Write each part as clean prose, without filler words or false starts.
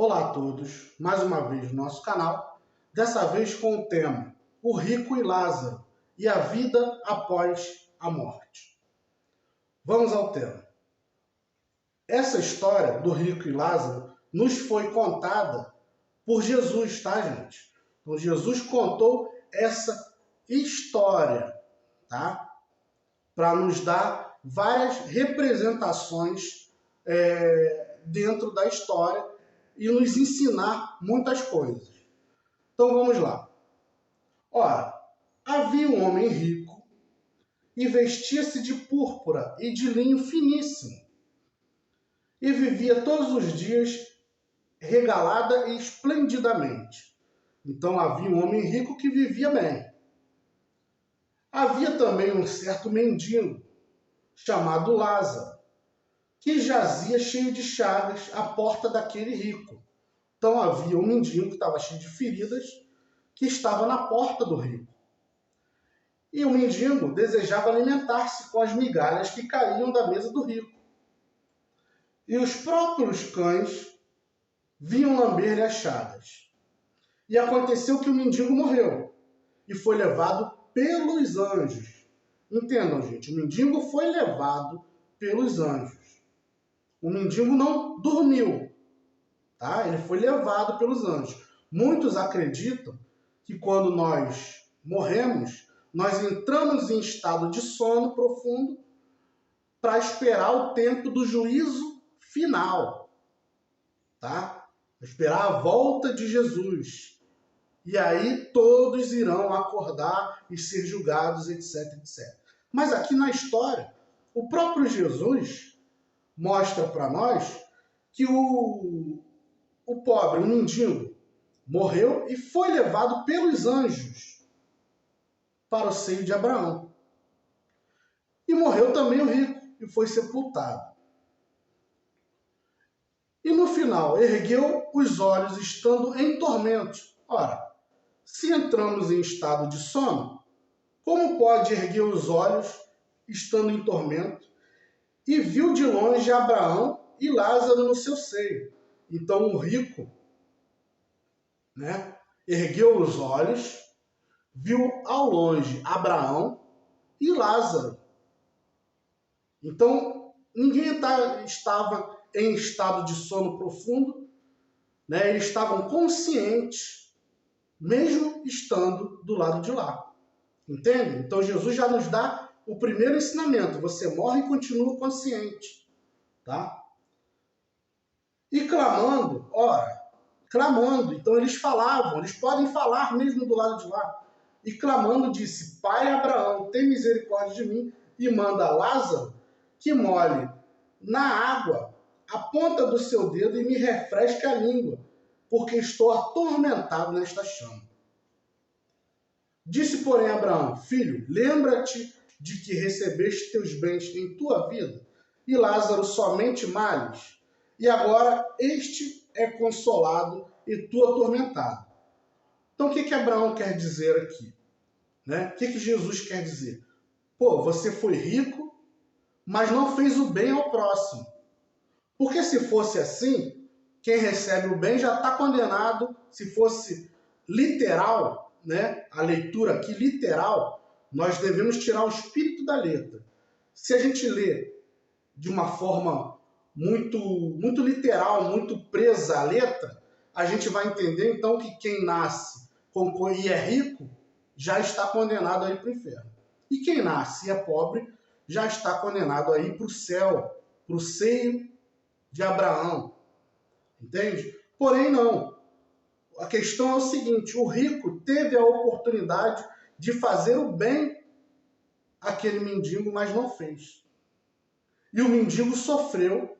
Olá a todos, mais uma vez no nosso canal, dessa vez com o tema O Rico e Lázaro e a vida após a morte. Vamos ao tema. Essa história do rico e Lázaro nos foi contada por Jesus, tá, gente? Então Jesus contou essa história, tá? Para nos dar várias representações dentro da história e nos ensinar muitas coisas. Então vamos lá. Ora, havia um homem rico e vestia-se de púrpura e de linho finíssimo e vivia todos os dias regalada e esplendidamente. Então havia um homem rico que vivia bem. Havia também um certo mendigo chamado Lázaro, que jazia cheio de chagas à porta daquele rico. Então havia um mendigo que estava cheio de feridas, que estava na porta do rico. E o mendigo desejava alimentar-se com as migalhas que caíam da mesa do rico. E os próprios cães vinham lamber-lhe as chagas. E aconteceu que o mendigo morreu e foi levado pelos anjos. Entendam, gente, o mendigo foi levado pelos anjos. O mendigo não dormiu, tá? Ele foi levado pelos anjos. Muitos acreditam que quando nós morremos, nós entramos em estado de sono profundo para esperar o tempo do juízo final, tá? Esperar a volta de Jesus. E aí todos irão acordar e ser julgados, etc, etc. Mas aqui na história, o próprio Jesus mostra para nós que o pobre, o mendigo, morreu e foi levado pelos anjos para o seio de Abraão. E morreu também o rico e foi sepultado. E no final, ergueu os olhos estando em tormento. Ora, se entramos em estado de sono, como pode erguer os olhos estando em tormento? E viu de longe Abraão e Lázaro no seu seio. Então o rico, ergueu os olhos, viu ao longe Abraão e Lázaro. Então ninguém estava em estado de sono profundo, eles estavam conscientes, mesmo estando do lado de lá. Entende? Então Jesus já nos dá o primeiro ensinamento. Você morre e continua consciente. Tá? E clamando, clamando. Então eles falavam, eles podem falar mesmo do lado de lá. E clamando disse, Pai Abraão, tem misericórdia de mim e manda Lázaro que molhe na água a ponta do seu dedo e me refresque a língua, porque estou atormentado nesta chama. Disse, porém, Abraão, filho, lembra-te de que recebeste teus bens em tua vida, e Lázaro somente males, e agora este é consolado e tu atormentado. Então, o que Abraão quer dizer aqui? O que Jesus quer dizer? Você foi rico, mas não fez o bem ao próximo. Porque se fosse assim, quem recebe o bem já está condenado. Se fosse literal, a leitura aqui literal, nós devemos tirar o espírito da letra. Se a gente lê de uma forma muito literal, muito presa à letra, a gente vai entender então que quem nasce e é rico já está condenado a ir para o inferno. E quem nasce e é pobre já está condenado a ir para o céu, para o seio de Abraão. Entende? Porém, não. A questão é o seguinte, o rico teve a oportunidade de fazer o bem àquele mendigo, mas não fez. E o mendigo sofreu,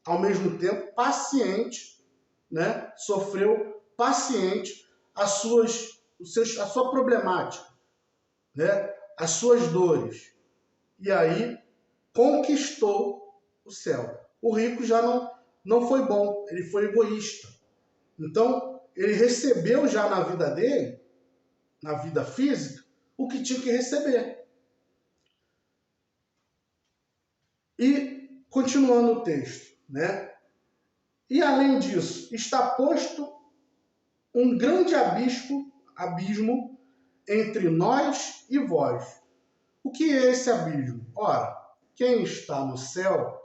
ao mesmo tempo, paciente, sofreu paciente a sua problemática, as suas dores. E aí conquistou o céu. O rico já não foi bom, ele foi egoísta. Então, ele recebeu já na vida dele, na vida física, o que tinha que receber. E, continuando o texto, E além disso, está posto um grande abismo entre nós e vós. O que é esse abismo? Ora, quem está no céu,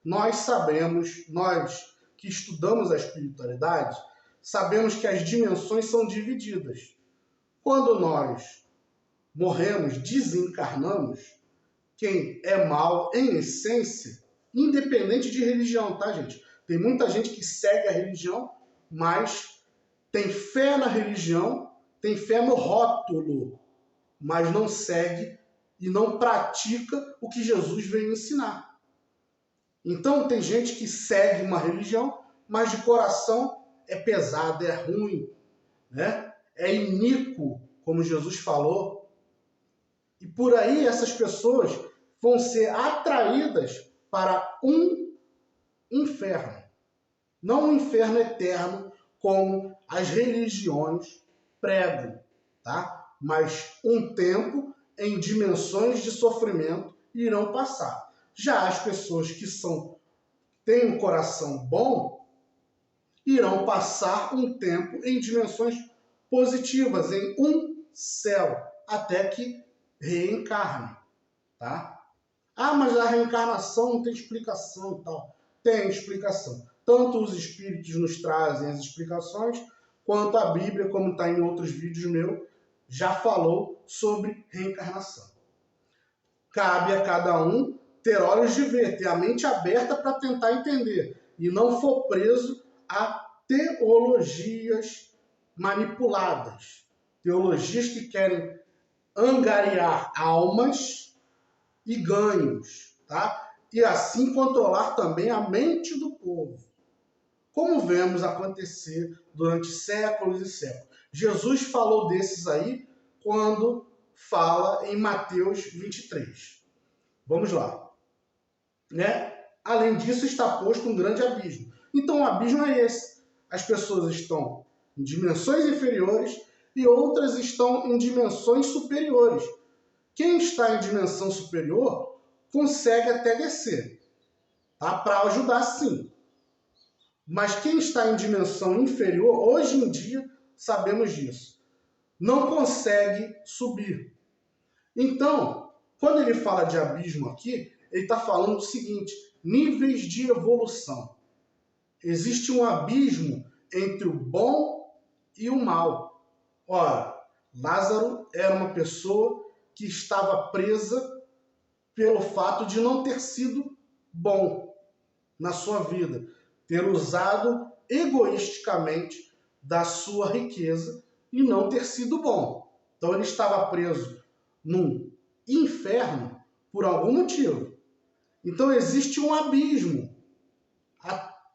nós sabemos, nós que estudamos a espiritualidade, sabemos que as dimensões são divididas. Quando nós morremos, desencarnamos, quem é mal em essência, independente de religião, tá, gente? Tem muita gente que segue a religião, mas tem fé na religião, tem fé no rótulo, mas não segue e não pratica o que Jesus veio ensinar. Então tem gente que segue uma religião, mas de coração é pesado, é ruim, né? É iníquo, como Jesus falou. E por aí essas pessoas vão ser atraídas para um inferno. Não um inferno eterno, como as religiões pregam, tá? Mas um tempo em dimensões de sofrimento irão passar. Já as pessoas que têm um coração bom irão passar um tempo em dimensões positivas, em um céu, até que reencarnem, tá? Ah, mas a reencarnação não tem explicação e tal. Tem explicação. Tanto os espíritos nos trazem as explicações, quanto a Bíblia, como está em outros vídeos meus, já falou sobre reencarnação. Cabe a cada um ter olhos de ver, ter a mente aberta para tentar entender e não for preso a teologias manipuladas, teologias que querem angariar almas e ganhos, tá? E assim controlar também a mente do povo, como vemos acontecer durante séculos e séculos. Jesus falou desses aí quando fala em Mateus 23. Vamos lá. Né? Além disso, está posto um grande abismo. Então, o abismo é esse. As pessoas estão em dimensões inferiores e outras estão em dimensões superiores. Quem está em dimensão superior consegue até descer, tá? Para ajudar, sim. Mas quem está em dimensão inferior, hoje em dia, sabemos disso, não consegue subir. Então, quando ele fala de abismo aqui, ele está falando o seguinte: níveis de evolução. Existe um abismo entre o bom e o mal. Ora, Lázaro era uma pessoa que estava presa pelo fato de não ter sido bom na sua vida, ter usado egoisticamente da sua riqueza e não ter sido bom. Então ele estava preso num inferno por algum motivo. Então existe um abismo.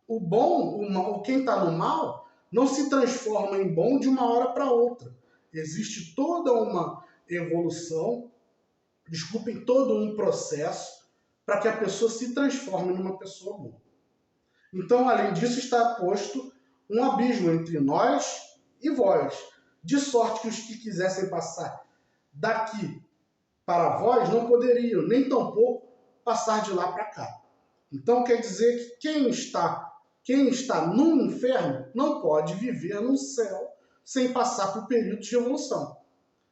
O bom, quem está no mal, não se transforma em bom de uma hora para outra. Existe toda uma evolução, todo um processo para que a pessoa se transforme numa pessoa boa. Então, além disso, está posto um abismo entre nós e vós, de sorte que os que quisessem passar daqui para vós não poderiam, nem tampouco passar de lá para cá. Então, quer dizer que quem está no inferno não pode viver no céu sem passar por período de evolução.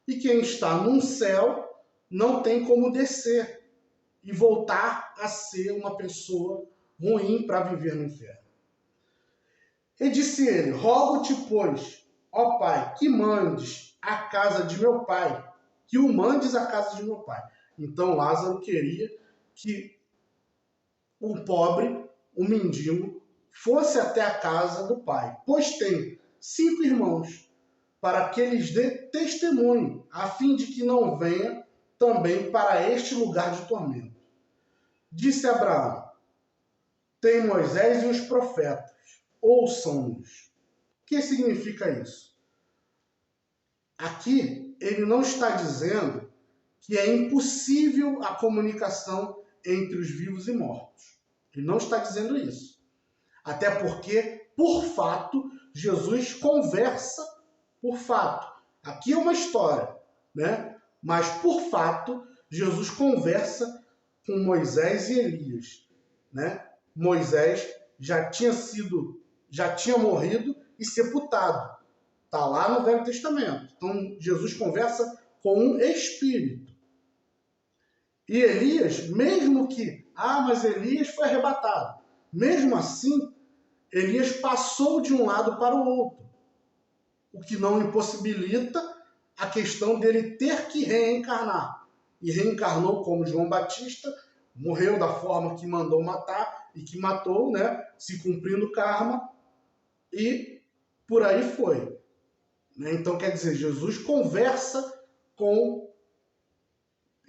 E quem está no céu não tem como descer e voltar a ser uma pessoa ruim para viver no inferno. E disse ele: rogo-te, pois, ó Pai, que mandes a casa de meu pai, que o mandes à casa de meu pai. Então Lázaro queria que o pobre, o mendigo, fosse até a casa do pai, pois tem 5 irmãos, para que eles dê testemunho, a fim de que não venha também para este lugar de tormento. Disse Abraão: tem Moisés e os profetas, ouçam-nos. O que significa isso? Aqui ele não está dizendo que é impossível a comunicação entre os vivos e mortos. Ele não está dizendo isso. Até porque, por fato, Jesus conversa por fato. Aqui é uma história, né? Mas por fato, Jesus conversa com Moisés e Elias, né? Moisés já tinha morrido e sepultado. Está lá no Velho Testamento. Então, Jesus conversa com um espírito. E Elias, mesmo que, mas Elias foi arrebatado. Mesmo assim, Elias passou de um lado para o outro. O que não impossibilita a questão dele ter que reencarnar. E reencarnou como João Batista, morreu da forma que mandou matar e que matou, né, se cumprindo o karma, e por aí foi. Então, quer dizer, Jesus conversa com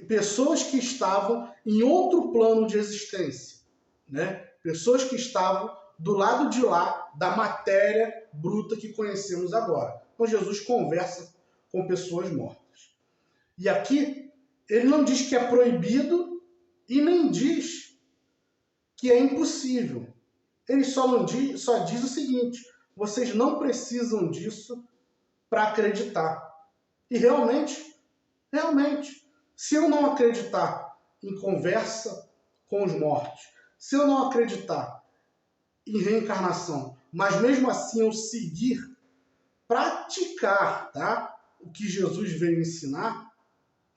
pessoas que estavam em outro plano de existência, né? Pessoas que estavam do lado de lá da matéria bruta que conhecemos agora. Então, Jesus conversa com pessoas mortas. E aqui, ele não diz que é proibido e nem diz que é impossível. Ele só diz o seguinte: vocês não precisam disso para acreditar. E realmente, se eu não acreditar em conversa com os mortos, se eu não acreditar em reencarnação, mas mesmo assim eu seguir, praticar, tá, o que Jesus veio ensinar,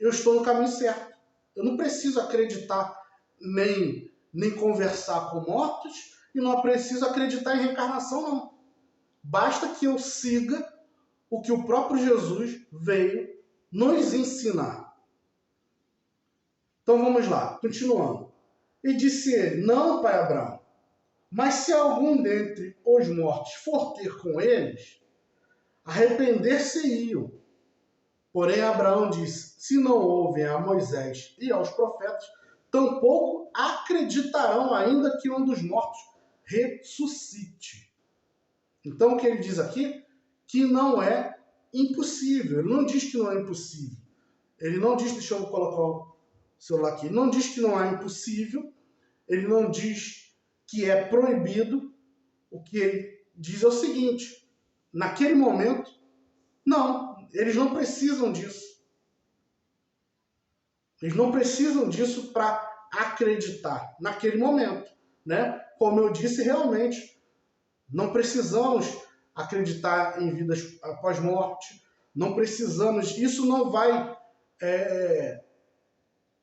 eu estou no caminho certo. Eu não preciso acreditar nem conversar com mortos e não preciso acreditar em reencarnação, não. Basta que eu siga o que o próprio Jesus veio nos ensinar. Então vamos lá, continuando. E disse ele: não, pai Abraão, mas se algum dentre os mortos for ter com eles, arrepender-se-iam. Porém Abraão disse: se não ouvem a Moisés e aos profetas, tampouco acreditarão, ainda que um dos mortos ressuscite. Então o que ele diz aqui? Que não é impossível. Ele não diz que não é impossível. Ele não diz, deixa eu colocar o celular aqui, ele não diz que não é impossível, ele não diz que é proibido. O que ele diz é o seguinte: naquele momento, não, eles não precisam disso. Eles não precisam disso para acreditar naquele momento, né? Como eu disse, realmente, não precisamos acreditar em vidas após morte, não precisamos, isso não vai,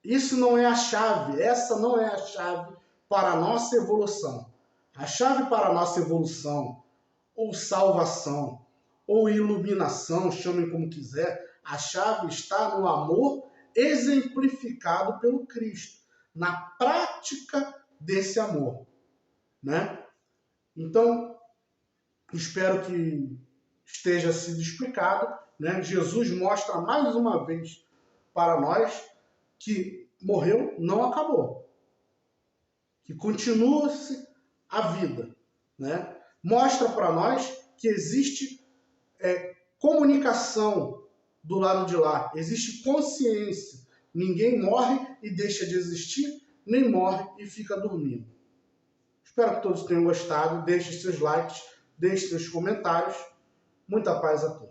isso não é a chave, essa não é a chave para a nossa evolução. A chave para a nossa evolução, ou salvação, ou iluminação, chamem como quiser, a chave está no amor exemplificado pelo Cristo, na prática desse amor, né? Então, espero que esteja sido explicado, né? Jesus mostra mais uma vez para nós que morreu, não acabou, que continua-se a vida, né? Mostra para nós que existe comunicação do lado de lá, existe consciência. Ninguém morre e deixa de existir, nem morre e fica dormindo. Espero que todos tenham gostado. Deixe seus likes, deixe seus comentários. Muita paz a todos.